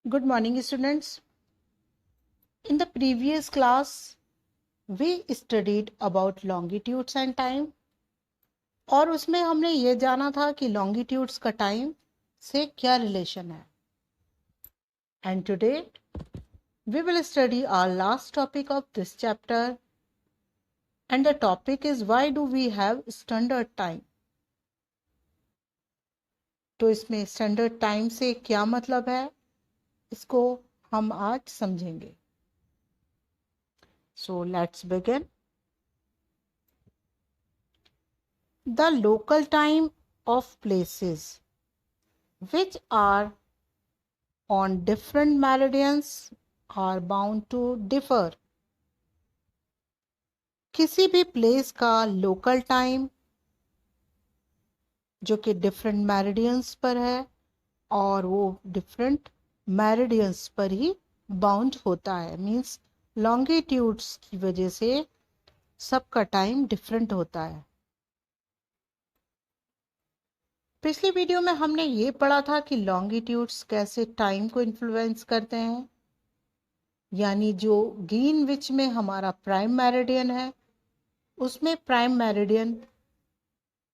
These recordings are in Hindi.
Good morning, students. In the previous class, we studied about longitudes and time. और उसमें हमने ये जाना था कि longitudes का time से क्या relation है. And today, we will study our last topic of this chapter. And the topic is why do we have standard time? तो इसमें standard time से क्या मतलब है, इसको हम आज समझेंगे. So let's begin. The local time of places which are on different meridians are bound to differ. किसी भी प्लेस का लोकल टाइम जो कि डिफरेंट मेरिडियंस पर है और वो डिफरेंट मेरिडियंस पर ही बाउंड होता है, मींस लॉन्गिट्यूड्स की वजह से सबका टाइम डिफरेंट होता है. पिछली वीडियो में हमने ये पढ़ा था कि लॉन्गिट्यूड्स कैसे टाइम को इन्फ्लुएंस करते हैं, यानी जो ग्रीनविच में हमारा प्राइम मेरिडियन है उसमें प्राइम मेरिडियन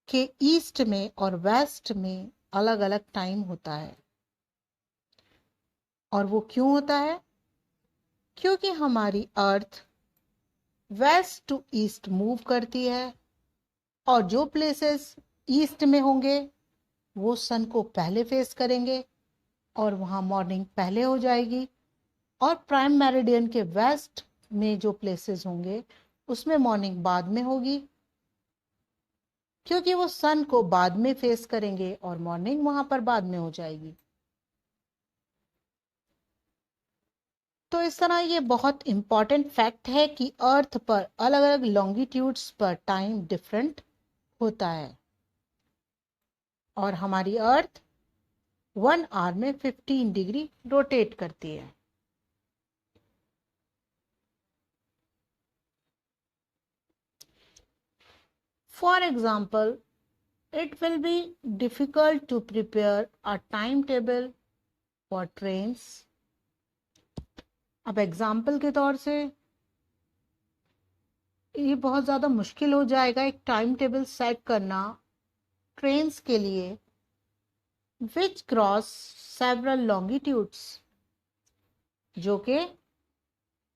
के ईस्ट में और वेस्ट में अलग अलग टाइम होता है. और वो क्यों होता है? क्योंकि हमारी अर्थ वेस्ट टू ईस्ट मूव करती है और जो प्लेसेस ईस्ट में होंगे वो सन को पहले फेस करेंगे और वहाँ मॉर्निंग पहले हो जाएगी, और प्राइम मेरिडियन के वेस्ट में जो प्लेसेस होंगे उसमें मॉर्निंग बाद में होगी, क्योंकि वो सन को बाद में फेस करेंगे और मॉर्निंग वहां पर बाद में हो जाएगी. तो इस तरह ये बहुत इंपॉर्टेंट फैक्ट है कि अर्थ पर अलग अलग लॉन्गिट्यूड्स पर टाइम डिफरेंट होता है और हमारी अर्थ 1 आवर में 15 डिग्री रोटेट करती है. For example, it will be difficult to prepare a timetable for trains. अब एग्जाम्पल के तौर से ये बहुत ज़्यादा मुश्किल हो जाएगा एक टाइम टेबल सेट करना ट्रेन्स के लिए विच क्रॉस सेवरल लॉन्गिट्यूड्स, जो कि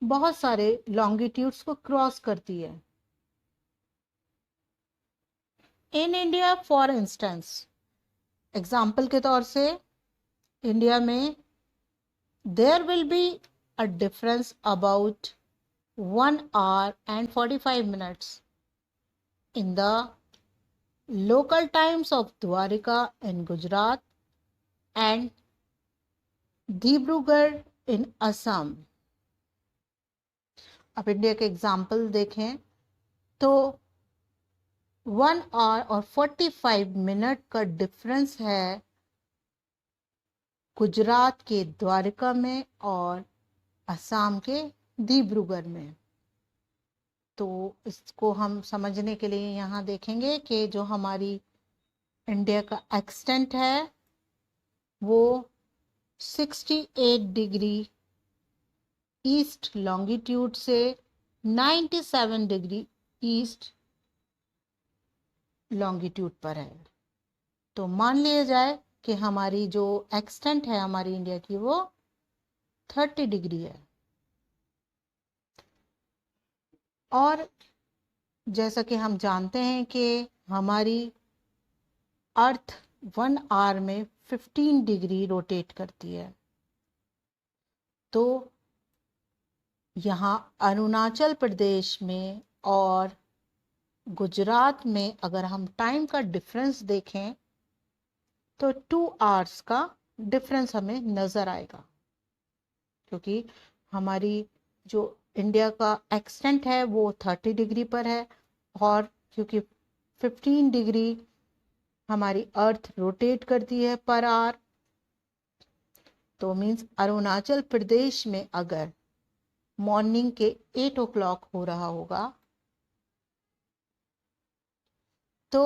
बहुत सारे लॉन्गिट्यूड्स को क्रॉस करती है. In India for instance, example के तौर से इंडिया में there will be a difference about 1 hour and 45 minutes in the local times of Dwarika in Gujarat and Dibrugarh in Assam. अब इंडिया के एग्जाम्पल देखें तो 1 आवर और 45 मिनट का डिफरेंस है गुजरात के द्वारका में और असम के डिब्रूगढ़ में. तो इसको हम समझने के लिए यहाँ देखेंगे कि जो हमारी इंडिया का एक्सटेंट है वो 68 डिग्री ईस्ट लॉन्गिट्यूड से 97 डिग्री ईस्ट लॉन्गिट्यूड पर है. तो मान लिया जाए कि हमारी जो एक्सटेंट है हमारी इंडिया की वो 30 डिग्री है. और जैसा कि हम जानते हैं कि हमारी अर्थ 1 आवर में 15 डिग्री रोटेट करती है. तो यहाँ अरुणाचल प्रदेश में और गुजरात में अगर हम टाइम का डिफरेंस देखें तो 2 आवर्स का डिफरेंस हमें नज़र आएगा, क्योंकि हमारी जो इंडिया का एक्सटेंट है वो 30 डिग्री पर है और क्योंकि 15 डिग्री हमारी अर्थ रोटेट करती है पर आवर, तो मीन्स अरुणाचल प्रदेश में अगर मॉर्निंग के 8 o'clock हो रहा होगा तो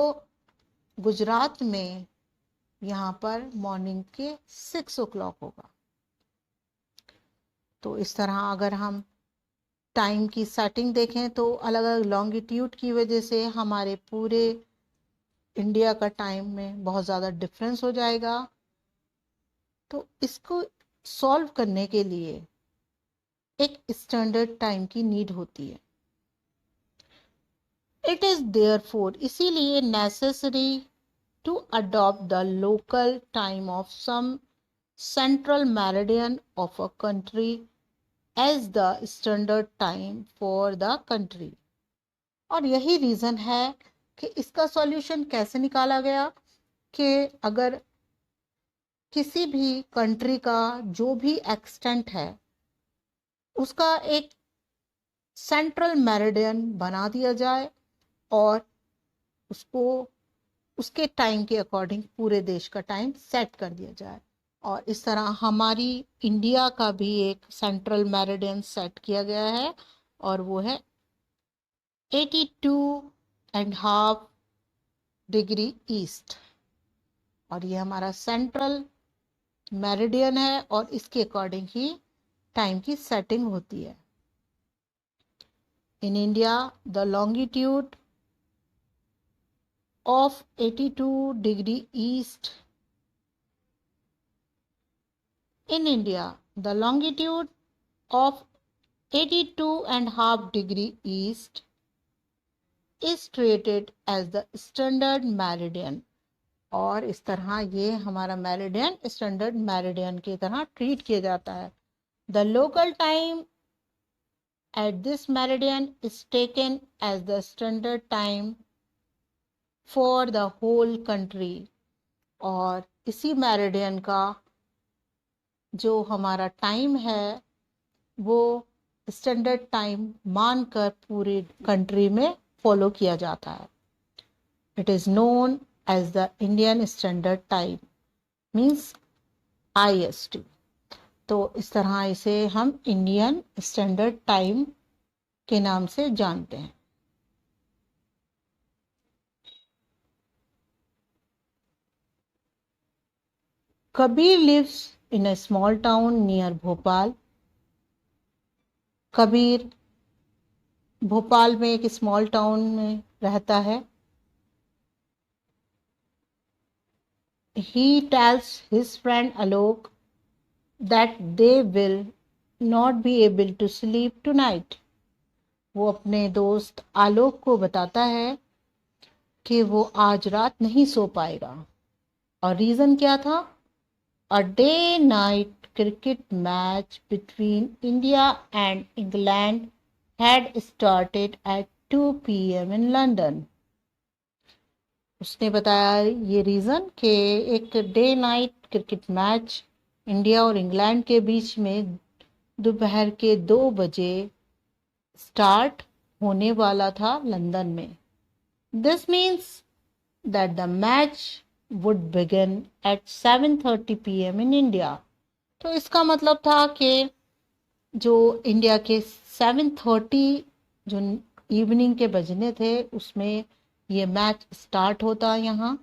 गुजरात में यहाँ पर मॉर्निंग के 6 o'clock होगा. तो इस तरह अगर हम टाइम की सेटिंग देखें तो अलग अलग लॉन्गिट्यूड की वजह से हमारे पूरे इंडिया का टाइम में बहुत ज़्यादा डिफरेंस हो जाएगा। तो इसको सॉल्व करने के लिए एक स्टैंडर्ड टाइम की नीड होती है। इट इज देयरफॉर इसीलिए necessary to adopt the local time of some central meridian of a country as the standard time for the country. और यही रीज़न है कि इसका सॉल्यूशन कैसे निकाला गया कि अगर किसी भी कंट्री का जो भी एक्सटेंट है उसका एक सेंट्रल मेरिडियन बना दिया जाए और उसको उसके टाइम के अकॉर्डिंग पूरे देश का टाइम सेट कर दिया जाए। और इस तरह हमारी इंडिया का भी एक सेंट्रल मेरिडियन सेट किया गया है और वो है 82.5 डिग्री ईस्ट। और ये हमारा सेंट्रल मेरिडियन है और इसके अकॉर्डिंग ही टाइम की सेटिंग होती है। In India the longitude of 82 degree east. In India, the longitude of 82.5 degree east is treated as the standard meridian. और इस तरह ये हमारा मेरिडियन स्टैंडर्ड मेरिडियन की तरह ट्रीट किया जाता है। The local time at this meridian is taken as the standard time for the whole country. और इसी मेरिडियन का जो हमारा टाइम है वो स्टैंडर्ड टाइम मानकर पूरी कंट्री में फॉलो किया जाता है। It is known as the Indian standard time means IST। तो इस तरह इसे हम इंडियन स्टैंडर्ड टाइम के नाम से जानते हैं। Kabir lives in a small town near Bhopal. Kabir Bhopal में एक स्मॉल टाउन में रहता है। He tells his friend Alok that they will not be able to sleep tonight. वो अपने दोस्त आलोक को बताता है कि वो आज रात नहीं सो पाएगा। और रीज़न क्या था? A day-night cricket match between India and England had started at 2 p.m. in London. उसने बताया ये रीज़न कि एक day night cricket match India और इंग्लैंड के बीच में दोपहर के 2 बजे स्टार्ट होने वाला था लंदन में। This means that the match would begin eight 7:30 p.m. In India. तो इसका मतलब था कि जो इंडिया के 7:30 जो इवनिंग के बजने थे उसमें ये मैच स्टार्ट होता यहाँ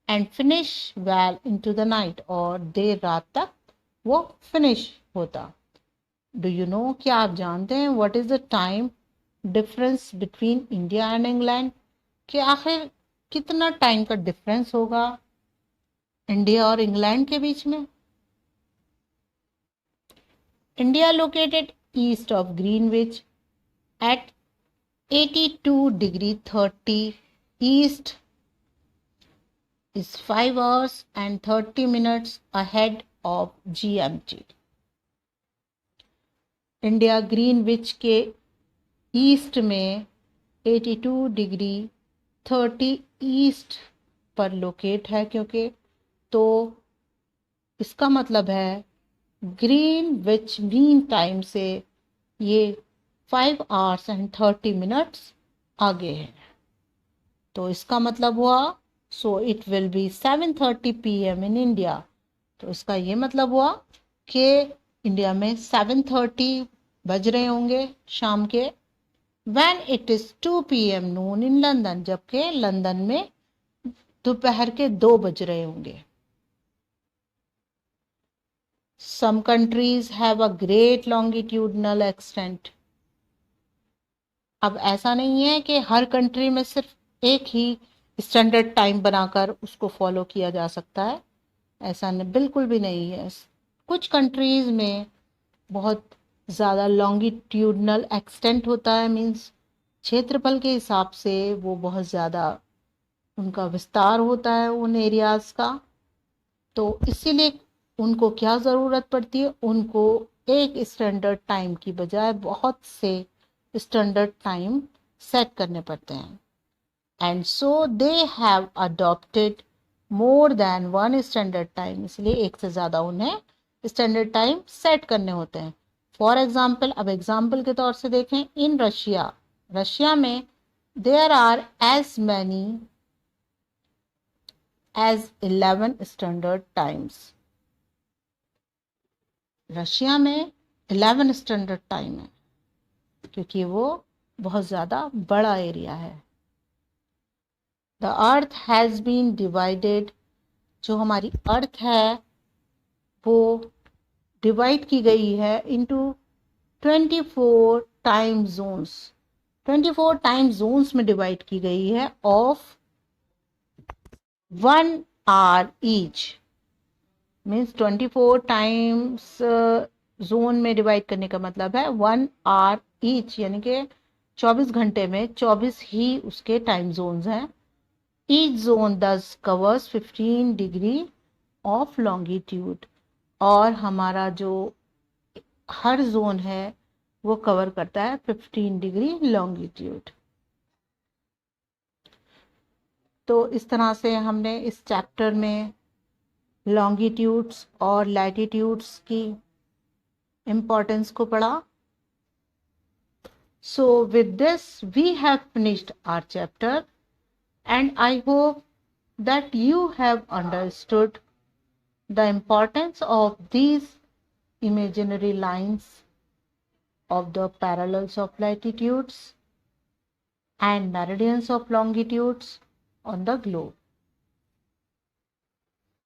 and finish well into the night और देर रात तक वो फिनिश होता। डू यू नो, क्या आप जानते हैं what is the time difference between India and England? कि आखिर कितना टाइम का डिफरेंस होगा इंडिया और इंग्लैंड के बीच में? India located east of Greenwich at 82 degree 30 east is 5 hours and 30 minutes ahead of GMT. India Greenwich के ईस्ट में 82 डिग्री 30 ईस्ट पर लोकेट है क्योंकि तो इसका मतलब है ग्रीनविच मीन टाइम से ये 5 hours and 30 minutes आगे है। तो इसका मतलब हुआ so it will be 7:30 p.m. In India. तो इसका ये मतलब हुआ कि इंडिया में 7:30 बज रहे होंगे शाम के, when it is 2 p.m. Noon in London, जबकि लंदन में दोपहर के 2 बज रहे होंगे। Some countries have a great longitudinal extent. अब ऐसा नहीं है कि हर कंट्री में सिर्फ एक ही स्टैंडर्ड टाइम बनाकर उसको फॉलो किया जा सकता है, ऐसा बिल्कुल भी नहीं है। कुछ कंट्रीज में बहुत ज़्यादा लॉन्गिट्यूडनल एक्सटेंट होता है, मीन्स क्षेत्रफल के हिसाब से वो बहुत ज़्यादा उनका विस्तार होता है उन एरियाज़ का। तो इसीलिए उनको क्या ज़रूरत पड़ती है, उनको एक स्टैंडर्ड टाइम की बजाय बहुत से स्टैंडर्ड टाइम सेट करने पड़ते हैं। And so they have adopted more than one standard time, इसलिए एक से ज़्यादा उन्हें स्टैंडर्ड टाइम सेट करने होते हैं। फॉर एग्जाम्पल, अब एग्जाम्पल के तौर से देखें, इन रशिया में there are as many as 11 standard times. Russia में 11 स्टैंडर्ड टाइम है क्योंकि वो बहुत ज़्यादा बड़ा एरिया है। The earth has been divided, जो हमारी अर्थ है वो डिवाइड की गई है into 24 time zones. 24 time zones में डिवाइड की गई है of 1 hour each, means 24 times zone में डिवाइड करने का मतलब है 1 आवर ईच, यानी कि 24 घंटे में 24 ही उसके टाइम जोन्स हैं। ईच जोन दस कवर्स 15 डिग्री ऑफ लॉन्गिट्यूड, और हमारा जो हर जोन है वो कवर करता है 15 डिग्री लॉन्गिट्यूड। तो इस तरह से हमने इस चैप्टर में लॉन्गिट्यूड्स और लैटिट्यूड्स की इम्पोर्टेंस को पढ़ा। So with this we have finished our chapter, and I hope that you have understood the importance of these imaginary lines of the parallels of latitudes and meridians of longitudes on the globe.